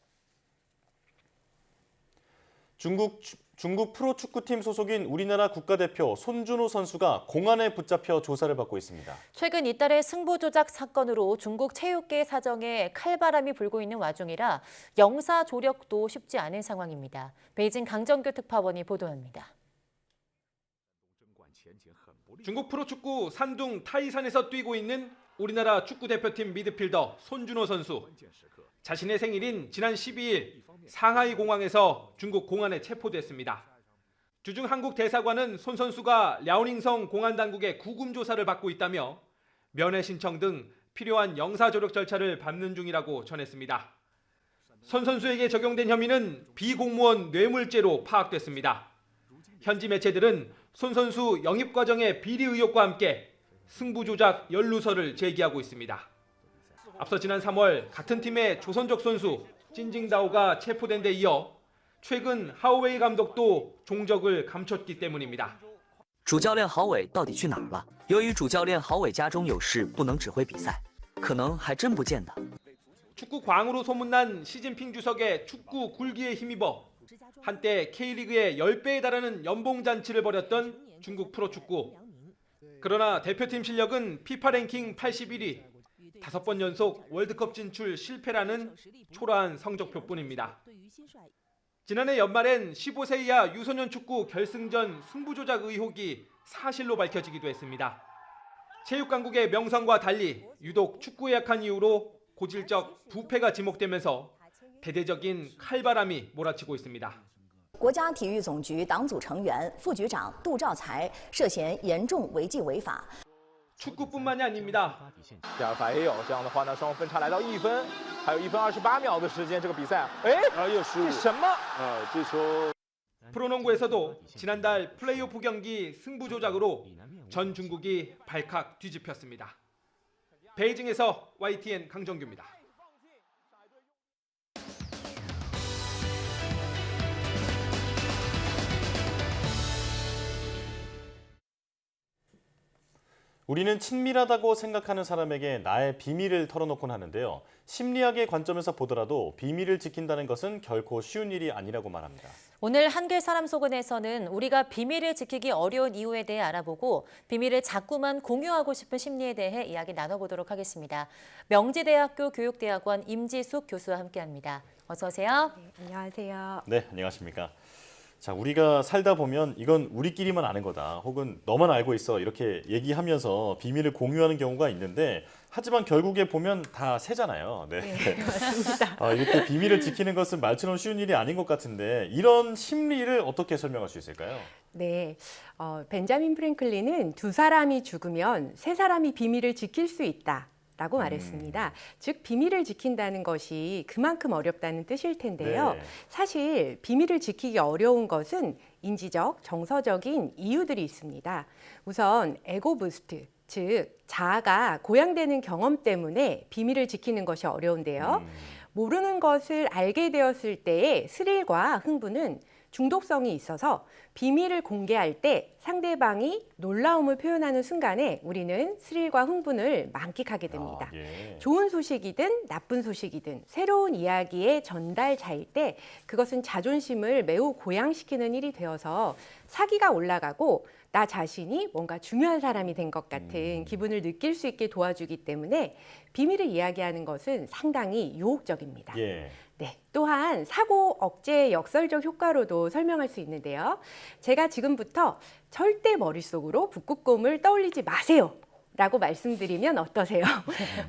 중국 프로축구팀 소속인 우리나라 국가대표 손준호 선수가 공안에 붙잡혀 조사를 받고 있습니다. 최근 잇따른 승부 조작 사건으로 중국 체육계 사정에 칼바람이 불고 있는 와중이라 영사 조력도 쉽지 않은 상황입니다. 베이징 강정규 특파원이 보도합니다. 중국 프로축구 산둥 타이산에서 뛰고 있는 우리나라 축구대표팀 미드필더 손준호 선수. 자신의 생일인 지난 12일 상하이 공항에서 중국 공안에 체포됐습니다. 주중 한국 대사관은 손 선수가 랴오닝성 공안당국의 구금 조사를 받고 있다며 면회 신청 등 필요한 영사 조력 절차를 밟는 중이라고 전했습니다. 손 선수에게 적용된 혐의는 비공무원 뇌물죄로 파악됐습니다. 현지 매체들은 손 선수 영입 과정의 비리 의혹과 함께 승부 조작 연루설을 제기하고 있습니다. 앞서 지난 3월 같은 팀의 조선족 선수 찐징다오가 체포된 데 이어 최근 하오웨이 감독도 종적을 감췄기 때문입니다. 主教练郝伟到底去哪儿了？由于主教练郝伟家中有事不能指挥比赛，可能还真不见得。 축구 광으로 소문난 시진핑 주석의 축구 굴기에 힘입어 한때 K리그의 10배에 달하는 연봉 잔치를 벌였던 중국 프로축구. 그러나 대표팀 실력은 피파 랭킹 81위, 5번 연속 월드컵 진출 실패라는 초라한 성적표뿐입니다. 지난해 연말엔 15세 이하 유소년 축구 결승전 승부조작 의혹이 사실로 밝혀지기도 했습니다. 체육강국의 명성과 달리 유독 축구에 약한 이유로 고질적 부패가 지목되면서 대대적인 칼바람이 몰아치고 있습니다. 国家体育总局党组成员、副局长杜兆才涉嫌严重违纪违法。 축구뿐만이 아닙니다. 第二罚也有，这样的话呢，双方分差来到1分，还有1分28秒的时间，这个比赛，又失误，这什么？这球。 프로농구에서도 지난달 플레이오프 경기 승부 조작으로 전 중국이 발칵 뒤집혔습니다. 베이징에서 YTN 강정규입니다. 우리는 친밀하다고 생각하는 사람에게 나의 비밀을 털어놓곤 하는데요. 심리학의 관점에서 보더라도 비밀을 지킨다는 것은 결코 쉬운 일이 아니라고 말합니다. 오늘 한글 사람 속은에서는 우리가 비밀을 지키기 어려운 이유에 대해 알아보고 비밀을 자꾸만 공유하고 싶은 심리에 대해 이야기 나눠보도록 하겠습니다. 명지대학교 교육대학원 임지숙 교수와 함께합니다. 어서 오세요. 네, 안녕하세요. 네, 안녕하십니까. 자, 우리가 살다 보면 이건 우리끼리만 아는 거다. 혹은 너만 알고 있어. 이렇게 얘기하면서 비밀을 공유하는 경우가 있는데 하지만 결국에 보면 다 새잖아요. 네, 네 맞습니다. 이렇게 비밀을 지키는 것은 말처럼 쉬운 일이 아닌 것 같은데 이런 심리를 어떻게 설명할 수 있을까요? 네, 벤자민 프랭클린은 두 사람이 죽으면 세 사람이 비밀을 지킬 수 있다. 라고 말했습니다. 즉 비밀을 지킨다는 것이 그만큼 어렵다는 뜻일 텐데요. 네. 사실 비밀을 지키기 어려운 것은 인지적, 정서적인 이유들이 있습니다. 우선 에고 부스트, 즉 자아가 고양되는 경험 때문에 비밀을 지키는 것이 어려운데요. 모르는 것을 알게 되었을 때의 스릴과 흥분은 중독성이 있어서 비밀을 공개할 때 상대방이 놀라움을 표현하는 순간에 우리는 스릴과 흥분을 만끽하게 됩니다. 좋은 소식이든 나쁜 소식이든 새로운 이야기의 전달자일 때 그것은 자존심을 매우 고양시키는 일이 되어서 사기가 올라가고 나 자신이 뭔가 중요한 사람이 된 것 같은 기분을 느낄 수 있게 도와주기 때문에 비밀을 이야기하는 것은 상당히 유혹적입니다. 네, 또한 사고 억제 역설적 효과로도 설명할 수 있는데요. 제가 지금부터 절대 머릿속으로 북극곰을 떠올리지 마세요 라고 말씀드리면 어떠세요?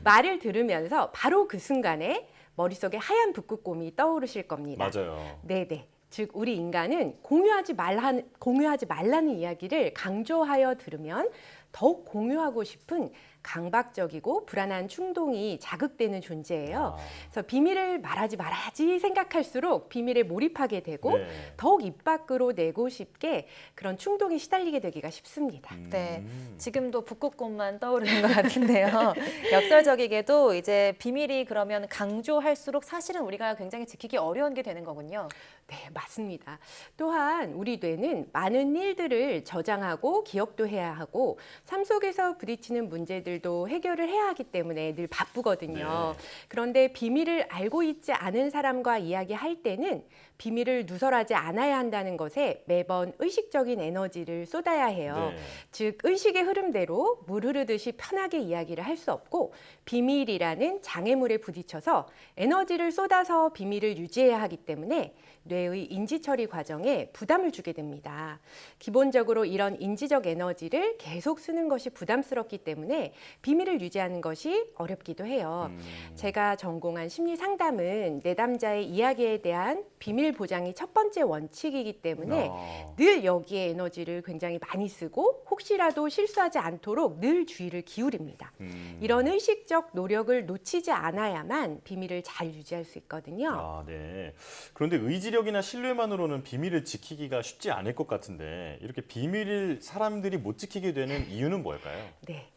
말을 들으면서 바로 그 순간에 머릿속에 하얀 북극곰이 떠오르실 겁니다. 맞아요. 네네. 즉 우리 인간은 공유하지 말라는 이야기를 강조하여 들으면 더욱 공유하고 싶은 강박적이고 불안한 충동이 자극되는 존재예요. 그래서 비밀을 말하지 말아야지 생각할수록 비밀에 몰입하게 되고 더욱 입 밖으로 내고 싶게 그런 충동에 시달리게 되기가 쉽습니다. 네, 지금도 북극곰만 떠오르는 것 같은데요. 역설적이게도 이제 비밀이 그러면 강조할수록 사실은 우리가 굉장히 지키기 어려운 게 되는 거군요. 네, 맞습니다. 또한 우리 뇌는 많은 일들을 저장하고 기억도 해야 하고 삶 속에서 부딪히는 문제들도 해결을 해야 하기 때문에 늘 바쁘거든요. 그런데 비밀을 알고 있지 않은 사람과 이야기할 때는 비밀을 누설하지 않아야 한다는 것에 매번 의식적인 에너지를 쏟아야 해요. 즉 의식의 흐름대로 물 흐르듯이 편하게 이야기를 할 수 없고 비밀이라는 장애물에 부딪혀서 에너지를 쏟아서 비밀을 유지해야 하기 때문에 뇌 뇌의 인지 처리 과정에 부담을 주게 됩니다. 기본적으로 이런 인지적 에너지를 계속 쓰는 것이 부담스럽기 때문에 비밀을 유지하는 것이 어렵기도 해요. 제가 전공한 심리 상담은 내담자의 이야기에 대한 비밀 보장이 첫 번째 원칙이기 때문에 늘 여기에 에너지를 굉장히 많이 쓰고 혹시라도 실수하지 않도록 늘 주의를 기울입니다. 이런 의식적 노력을 놓치지 않아야만 비밀을 잘 유지할 수 있거든요. 아, 네. 그런데 의지력이나 신뢰만으로는 비밀을 지키기가 쉽지 않을 것 같은데 이렇게 비밀을 사람들이 못 지키게 되는 이유는 뭘까요? 네.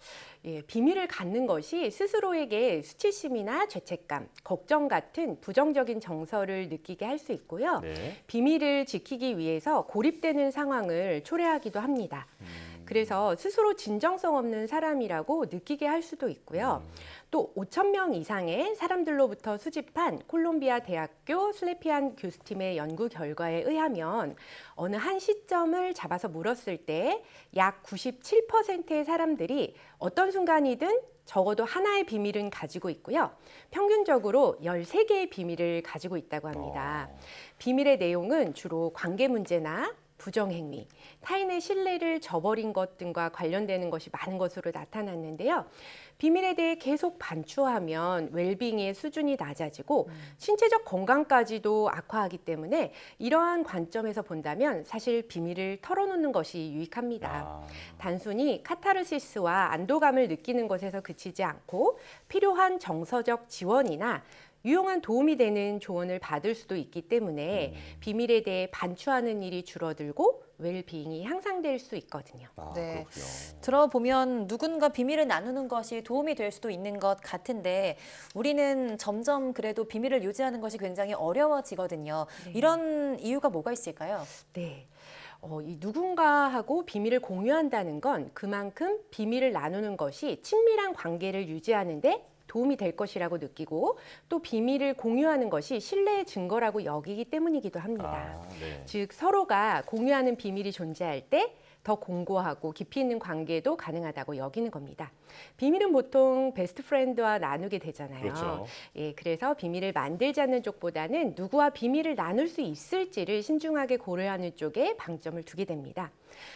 예, 비밀을 갖는 것이 스스로에게 수치심이나 죄책감, 걱정 같은 부정적인 정서를 느끼게 할 수 있고요. 네. 비밀을 지키기 위해서 고립되는 상황을 초래하기도 합니다. 그래서 스스로 진정성 없는 사람이라고 느끼게 할 수도 있고요. 또 5,000명 이상의 사람들로부터 수집한 콜롬비아 대학교 슬래피안 교수팀의 연구 결과에 의하면 어느 한 시점을 잡아서 물었을 때 약 97%의 사람들이 어떤 순간이든 적어도 하나의 비밀은 가지고 있고요. 평균적으로 13개의 비밀을 가지고 있다고 합니다. 비밀의 내용은 주로 관계 문제나 부정행위, 타인의 신뢰를 저버린 것 등과 관련되는 것이 많은 것으로 나타났는데요. 비밀에 대해 계속 반추하면 웰빙의 수준이 낮아지고 신체적 건강까지도 악화하기 때문에 이러한 관점에서 본다면 사실 비밀을 털어놓는 것이 유익합니다. 단순히 카타르시스와 안도감을 느끼는 것에서 그치지 않고 필요한 정서적 지원이나 유용한 도움이 되는 조언을 받을 수도 있기 때문에 비밀에 대해 반추하는 일이 줄어들고 웰빙이 향상될 수 있거든요. 네. 들어보면 누군가 비밀을 나누는 것이 도움이 될 수도 있는 것 같은데 우리는 점점 그래도 비밀을 유지하는 것이 굉장히 어려워지거든요. 네. 이런 이유가 뭐가 있을까요? 네. 이 누군가하고 비밀을 공유한다는 건 그만큼 비밀을 나누는 것이 친밀한 관계를 유지하는데 도움이 될 것이라고 느끼고 또 비밀을 공유하는 것이 신뢰의 증거라고 여기기 때문이기도 합니다. 네. 즉 서로가 공유하는 비밀이 존재할 때 더 공고하고 깊이 있는 관계도 가능하다고 여기는 겁니다. 비밀은 보통 베스트 프렌드와 나누게 되잖아요. 그렇죠. 예, 그래서 비밀을 만들자는 쪽보다는 누구와 비밀을 나눌 수 있을지를 신중하게 고려하는 쪽에 방점을 두게 됩니다.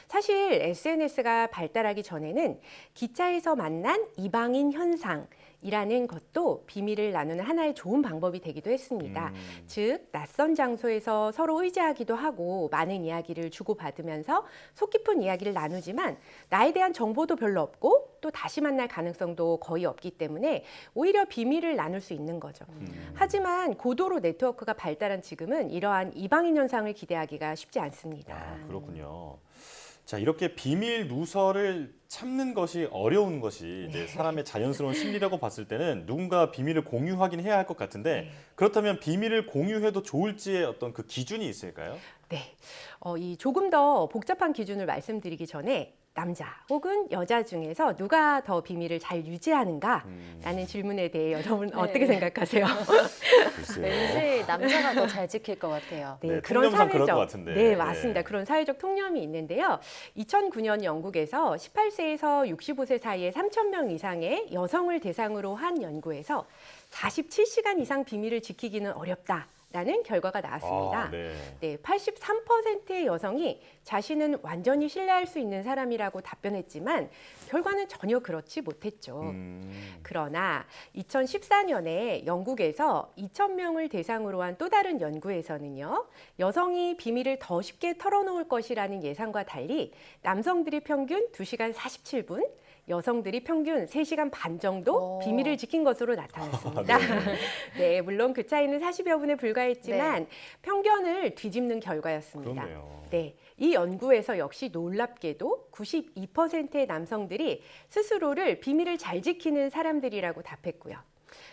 사실 SNS가 발달하기 전에는 기차에서 만난 이방인 현상 이라는 것도 비밀을 나누는 하나의 좋은 방법이 되기도 했습니다. 즉 낯선 장소에서 서로 의지하기도 하고 많은 이야기를 주고받으면서 속 깊은 이야기를 나누지만 나에 대한 정보도 별로 없고 또 다시 만날 가능성도 거의 없기 때문에 오히려 비밀을 나눌 수 있는 거죠. 하지만 고도로 네트워크가 발달한 지금은 이러한 이방인 현상을 기대하기가 쉽지 않습니다. 그렇군요. 자, 이렇게 비밀 누설을 참는 것이 어려운 것이 이제 사람의 자연스러운 심리라고 봤을 때는 누군가 비밀을 공유하긴 해야 할 것 같은데 그렇다면 비밀을 공유해도 좋을지의 어떤 그 기준이 있을까요? 네, 이 조금 더 복잡한 기준을 말씀드리기 전에 남자 혹은 여자 중에서 누가 더 비밀을 잘 유지하는가라는 질문에 대해 여러분 어떻게 생각하세요? 왠지 남자가 더 잘 지킬 것 같아요. 네, 그런 그럴 것 같은데. 네, 맞습니다. 그런 사회적 통념이 있는데요. 2009년 영국에서 18세에서 65세 사이의 3,000명 이상의 여성을 대상으로 한 연구에서 47시간 이상 비밀을 지키기는 어렵다. 라는 결과가 나왔습니다. 네, 83%의 여성이 자신은 완전히 신뢰할 수 있는 사람이라고 답변했지만 결과는 전혀 그렇지 못했죠. 그러나 2014년에 영국에서 2,000명을 대상으로 한 또 다른 연구에서는요. 여성이 비밀을 더 쉽게 털어놓을 것이라는 예상과 달리 남성들이 평균 2시간 47분, 여성들이 평균 3시간 반 정도 비밀을 지킨 것으로 나타났습니다. 네, 물론 그 차이는 40여 분에 불과했지만 편견을 뒤집는 결과였습니다. 그렇네요. 네, 이 연구에서 역시 놀랍게도 92%의 남성들이 스스로를 비밀을 잘 지키는 사람들이라고 답했고요.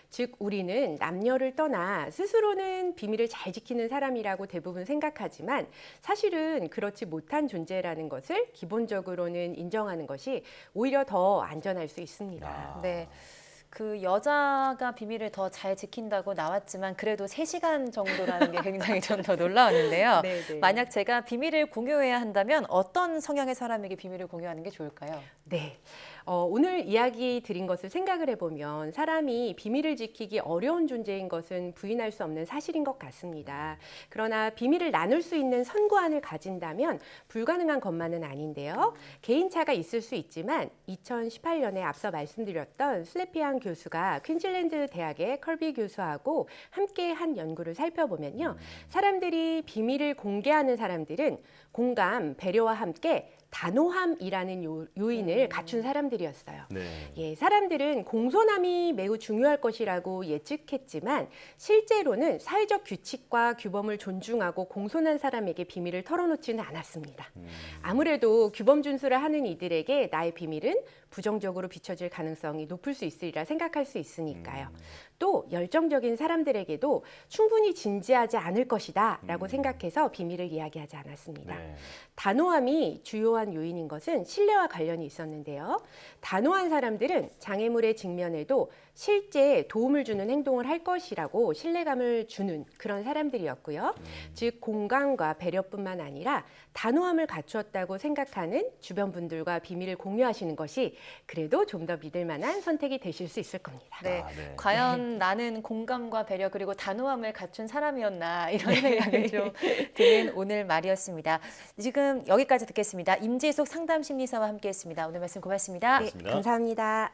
즉 우리는 남녀를 떠나 스스로는 비밀을 잘 지키는 사람이라고 대부분 생각하지만 사실은 그렇지 못한 존재라는 것을 기본적으로는 인정하는 것이 오히려 더 안전할 수 있습니다. 네. 그 여자가 비밀을 더 잘 지킨다고 나왔지만 그래도 3시간 정도라는 게 굉장히 전 더 놀라웠는데요. 네네. 만약 제가 비밀을 공유해야 한다면 어떤 성향의 사람에게 비밀을 공유하는 게 좋을까요? 네. 오늘 이야기 드린 것을 생각을 해보면 사람이 비밀을 지키기 어려운 존재인 것은 부인할 수 없는 사실인 것 같습니다. 그러나 비밀을 나눌 수 있는 선구안을 가진다면 불가능한 것만은 아닌데요. 개인차가 있을 수 있지만 2018년에 앞서 말씀드렸던 슬래피안 교수가 퀸즐랜드 대학의 컬비 교수하고 함께 한 연구를 살펴보면요. 사람들이 비밀을 공개하는 사람들은 공감, 배려와 함께 단호함이라는 요인을 갖춘 사람들이었어요. 네. 예, 사람들은 공손함이 매우 중요할 것이라고 예측했지만 실제로는 사회적 규칙과 규범을 존중하고 공손한 사람에게 비밀을 털어놓지는 않았습니다. 아무래도 규범 준수를 하는 이들에게 나의 비밀은 부정적으로 비춰질 가능성이 높을 수 있으리라 생각할 수 있으니까요. 또 열정적인 사람들에게도 충분히 진지하지 않을 것이다 라고 생각해서 비밀을 이야기하지 않았습니다. 네. 단호함이 주요한 요인인 것은 신뢰와 관련이 있었는데요. 단호한 사람들은 장애물에 직면해도 실제 도움을 주는 행동을 할 것이라고 신뢰감을 주는 그런 사람들이었고요. 즉 공감과 배려뿐만 아니라 단호함을 갖추었다고 생각하는 주변 분들과 비밀을 공유하시는 것이 그래도 좀 더 믿을 만한 선택이 되실 수 있을 겁니다. 네. 과연 나는 공감과 배려 그리고 단호함을 갖춘 사람이었나 이런 생각이 좀 드는 오늘 말이었습니다. 지금 여기까지 듣겠습니다. 임지숙 상담심리사와 함께했습니다. 오늘 말씀 고맙습니다. 네, 감사합니다.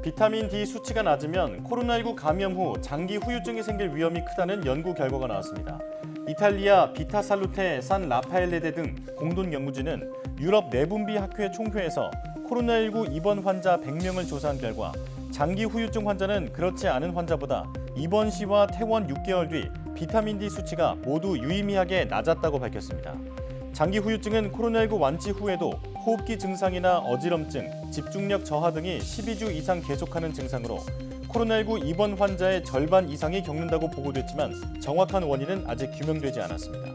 비타민 D 수치가 낮으면 코로나19 감염 후 장기 후유증이 생길 위험이 크다는 연구 결과가 나왔습니다. 이탈리아 비타살루테 산 라파엘레대 등 공동 연구진은 유럽 내분비 학회 총회에서 코로나19 입원 환자 100명을 조사한 결과 장기 후유증 환자는 그렇지 않은 환자보다 입원 시와 퇴원 6개월 뒤 비타민 D 수치가 모두 유의미하게 낮았다고 밝혔습니다. 장기 후유증은 코로나19 완치 후에도 호흡기 증상이나 어지럼증, 집중력 저하 등이 12주 이상 계속하는 증상으로 코로나19 입원 환자의 절반 이상이 겪는다고 보고됐지만 정확한 원인은 아직 규명되지 않았습니다.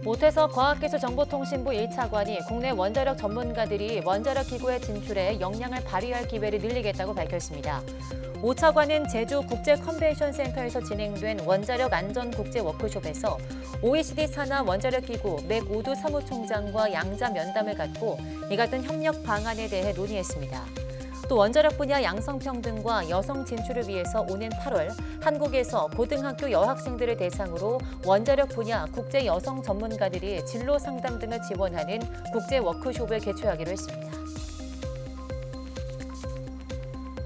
오태석 과학기술정보통신부 1차관이 국내 원자력 전문가들이 원자력 기구의 진출에 역량을 발휘할 기회를 늘리겠다고 밝혔습니다. 5차관은 제주 국제컨벤션센터에서 진행된 원자력 안전 국제 워크숍에서 OECD 산하 원자력 기구 맥 우드 사무총장과 양자 면담을 갖고 이 같은 협력 방안에 대해 논의했습니다. 또 원자력 분야 양성평등과 여성 진출을 위해서 오는 8월 한국에서 고등학교 여학생들을 대상으로 원자력 분야 국제 여성 전문가들이 진로 상담 등을 지원하는 국제 워크숍을 개최하기로 했습니다.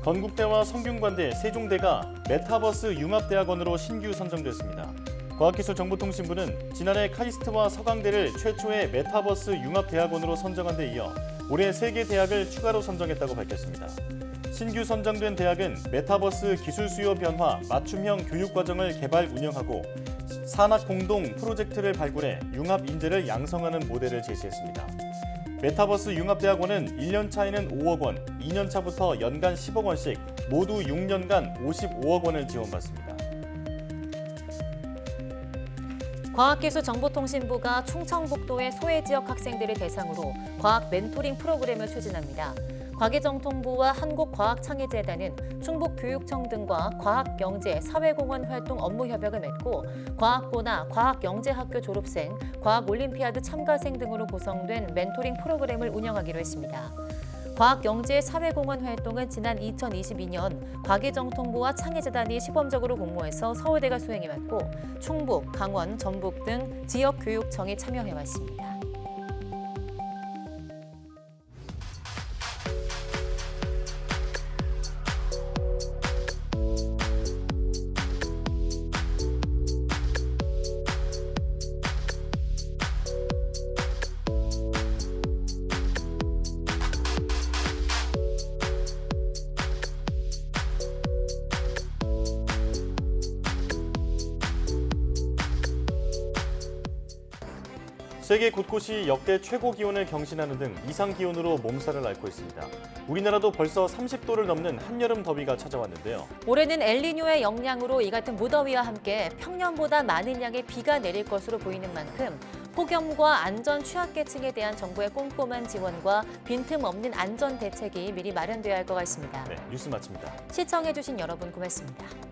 건국대와 성균관대, 세종대가 메타버스 융합대학원으로 신규 선정됐습니다. 과학기술정보통신부는 지난해 카이스트와 서강대를 최초의 메타버스 융합대학원으로 선정한 데 이어 올해 3개 대학을 추가로 선정했다고 밝혔습니다. 신규 선정된 대학은 메타버스 기술 수요 변화, 맞춤형 교육과정을 개발 운영하고 산학 공동 프로젝트를 발굴해 융합 인재를 양성하는 모델을 제시했습니다. 메타버스 융합대학원은 1년 차에는 5억 원, 2년 차부터 연간 10억 원씩 모두 6년간 55억 원을 지원받습니다. 과학기술정보통신부가 충청북도의 소외지역 학생들을 대상으로 과학 멘토링 프로그램을 추진합니다. 과기정통부와 한국과학창의재단은 충북교육청 등과 과학영재, 사회공헌 활동 업무 협약을 맺고 과학고나 과학영재학교 졸업생, 과학올림피아드 참가생 등으로 구성된 멘토링 프로그램을 운영하기로 했습니다. 과학영재 사회공헌 활동은 지난 2022년 과기정통부와 창의재단이 시범적으로 공모해서 서울대가 수행해왔고 충북, 강원, 전북 등 지역교육청이 참여해왔습니다. 세계 곳곳이 역대 최고 기온을 경신하는 등 이상 기온으로 몸살을 앓고 있습니다. 우리나라도 벌써 30도를 넘는 한여름 더위가 찾아왔는데요. 올해는 엘니뇨의 영향으로 이 같은 무더위와 함께 평년보다 많은 양의 비가 내릴 것으로 보이는 만큼 폭염과 안전 취약계층에 대한 정부의 꼼꼼한 지원과 빈틈없는 안전 대책이 미리 마련되어야 할 것 같습니다. 네, 뉴스 마칩니다. 시청해주신 여러분 고맙습니다.